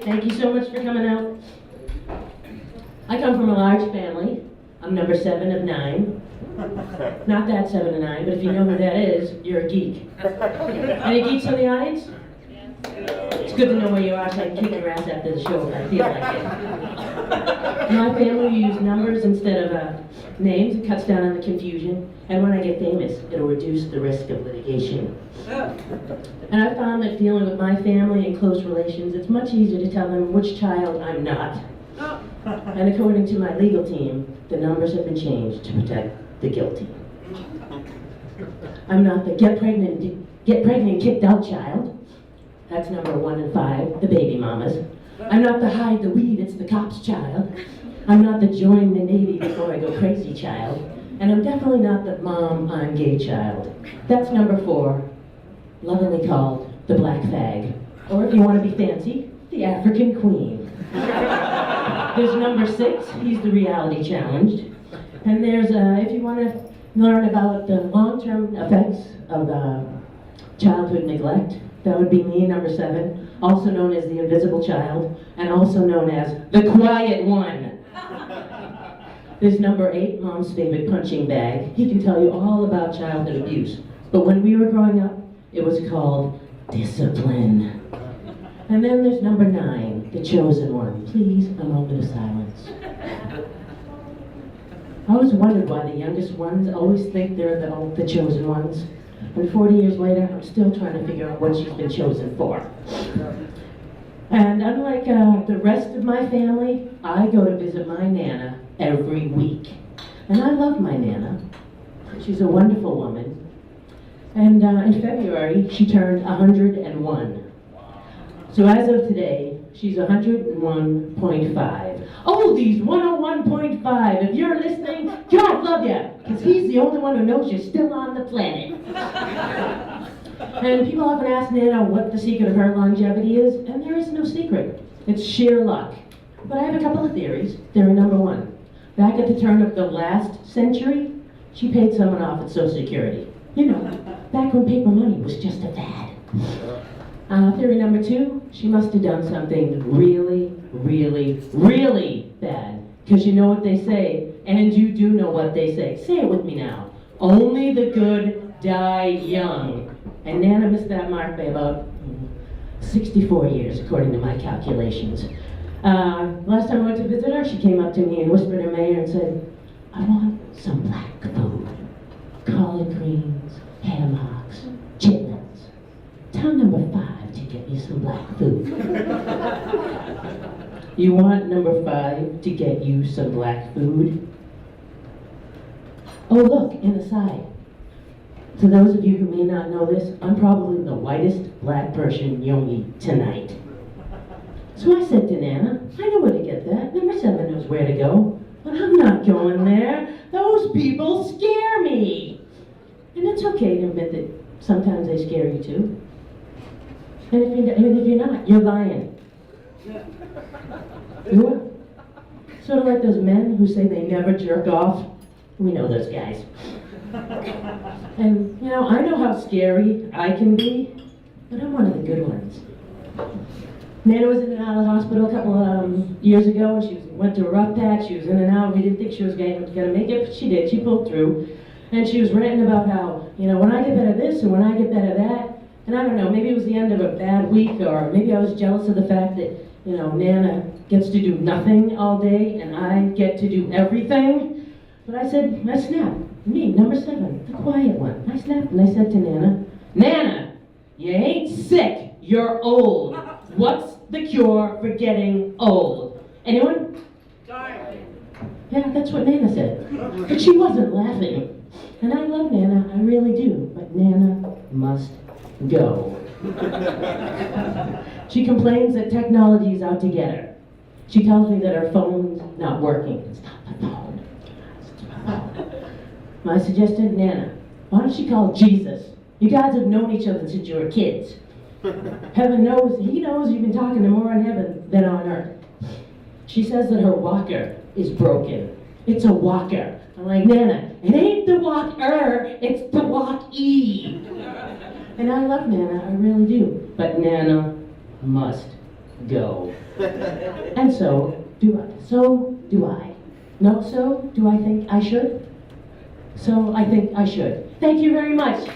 tonight. Thank you so much for coming out. I come from a large family. I'm number 7 of 9. Not that 7 of 9, but if you know who that is, you're a geek. Any geeks in the audience? It's good to know where you are so I can kick your ass after the show if I feel like it. In my family, we use numbers instead of names. It cuts down on the confusion. And when I get famous, it'll reduce the risk of litigation. And I found that dealing with my family and close relations, it's much easier to tell them which child I'm not. And according to my legal team, the numbers have been changed to protect the guilty. I'm not the get pregnant and kicked out child. That's number 1 and 5, the baby mamas. I'm not the hide the weed, it's the cops child. I'm not the join the Navy before I go crazy child. And I'm definitely not the mom, I'm gay child. That's number 4, lovingly called the black fag. Or if you want to be fancy, the African queen. There's number 6, he's the reality challenged. And there's, if you want to learn about the long-term effects of childhood neglect, that would be me, number 7, also known as the invisible child, and also known as the quiet one. There's number 8, mom's favorite punching bag. He can tell you all about childhood abuse. But when we were growing up, it was called discipline. And then there's number 9, the chosen one. Please, a moment of silence. I always wondered why the youngest ones always think they're the chosen ones. And 40 years later, I'm still trying to figure out what she's been chosen for. And unlike the rest of my family, I go to visit my Nana every week. And I love my Nana. She's a wonderful woman. And in February, she turned 101. So as of today, she's 101.5. Oh, these 101.5. If you're listening, God love you, because he's the only one who knows you're still on the planet. And people often ask Nana what the secret of her longevity is, and there is no secret. It's sheer luck. But I have a couple of theories. Theory number 1. Back at the turn of the last century, she paid someone off at Social Security. You know, back when paper money was just a fad. Theory number 2, she must have done something really, really, really bad. Because you know what they say, and you do know what they say. Say it with me now. Only the good die young. And Nana missed that mark by about 64 years, according to my calculations. Last time I went to visit her, she came up to me and whispered in my ear and said, I want some black food. Collard greens, ham hocks, chitlins. Tell number 5 to get me some black food. You want number 5 to get you some black food? Oh look, an aside. To those of you who may not know this, I'm probably the whitest black person you'll meet tonight. So I said to Nana, I know where to get that. Number 7 knows where to go. But I'm not going there. Those people scare me. And it's okay to admit that sometimes they scare you too. And if you're not, you're lying. You are? Sort of like those men who say they never jerk off. We know those guys. And, you know, I know how scary I can be, but I'm one of the good ones. Nana was in and out of the hospital a couple of years ago, and she went through a rough patch. She was in and out. We didn't think she was going to make it, but she did. She pulled through. And she was ranting about how, you know, when I get better this and when I get better that, and I don't know, maybe it was the end of a bad week, or maybe I was jealous of the fact that, you know, Nana gets to do nothing all day and I get to do everything. But I said, I snapped. Me, number 7, the quiet one. I snapped and I said to Nana, Nana, you ain't sick, you're old. What's the cure for getting old? Anyone? Dying. Yeah, that's what Nana said. But she wasn't laughing. And I love Nana, I really do. But Nana must go. She complains that technology is out to get her. She tells me that her phone's not working. It's not the phone. It's the phone. I suggested, Nana, why don't you call Jesus? You guys have known each other since you were kids. Heaven knows, he knows you've been talking to more in heaven than on earth. She says that her walker is broken. It's a walker. I'm like, Nana, it ain't the walker, it's the walk-e. And I love Nana, I really do. But Nana must go. And so do I. So do I. No, so do I think I should? So I think I should. Thank you very much.